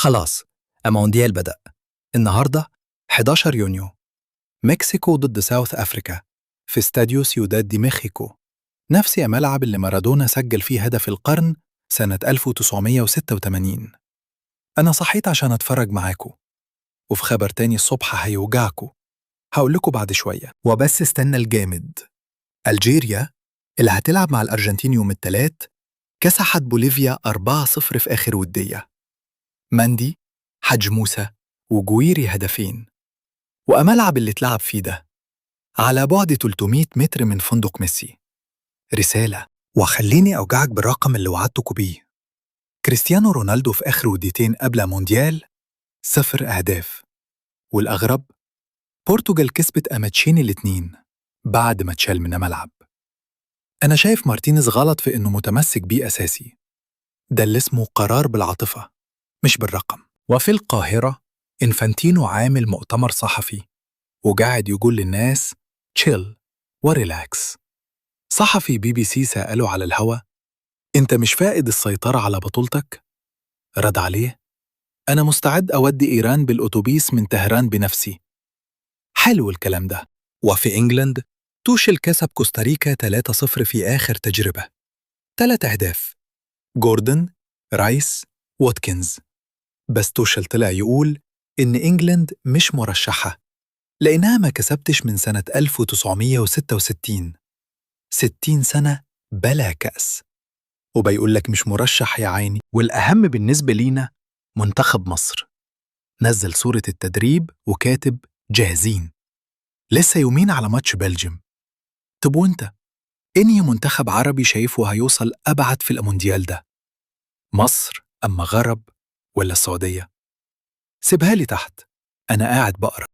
خلاص، المونديال بدأ. النهاردة 11 يونيو، مكسيكو ضد ساوث أفريكا في استاديو سيوداد دي مكسيكو، نفس الملعب اللي مارادونا سجل فيه هدف القرن سنة 1986. أنا صحيت عشان أتفرج معاكو، وفي خبر تاني الصبح هيوجعكو، هقول لكم بعد شوية. وبس استنى الجامد، ألجيريا اللي هتلعب مع الأرجنتين يوم الثلاث كسحت بوليفيا 4-0 في آخر ودية. مندي، حج موسى، وجويري هدفين. وأملعب اللي اتلعب فيه ده على بعد 300 متر من فندق ميسي. رسالة، وخليني أوجعك بالرقم اللي وعدتكوا بيه. كريستيانو رونالدو في آخر وديتين قبل مونديال 0 أهداف. والأغرب، بورتوغال كسبت أماتشين الاتنين بعد ما اتشال من الملعب. أنا شايف مارتينيز غلط في إنه متمسك بيه أساسي، ده اللي اسمه قرار بالعاطفة مش بالرقم. وفي القاهرة إنفانتينو عامل مؤتمر صحفي وقاعد يقول للناس تشيل وريلاكس. صحفي BBC سأله على الهوا: أنت مش فاقد السيطرة على بطولتك؟ رد عليه: أنا مستعد أودي إيران بالأتوبيس من طهران بنفسي. حلو الكلام ده. وفي إنجلند توشيل كسب كوستاريكا 3-0 في آخر تجربة، 3 أهداف، جوردن، رايس، واتكنز. بس توشيل طلع يقول إن إنجلند مش مرشحة لأنها ما كسبتش من سنة 1966، 60 سنة بلا كأس. وبيقول لك مش مرشح يا عيني. والأهم بالنسبة لينا منتخب مصر نزل صورة التدريب وكاتب جاهزين، لسه يومين على ماتش بلجيم. طب وانت انهي منتخب عربي شايفه هيوصل أبعد في المونديال ده؟ مصر أما غرب ولا السعودية؟ سيبها لي تحت، أنا قاعد بقرأ.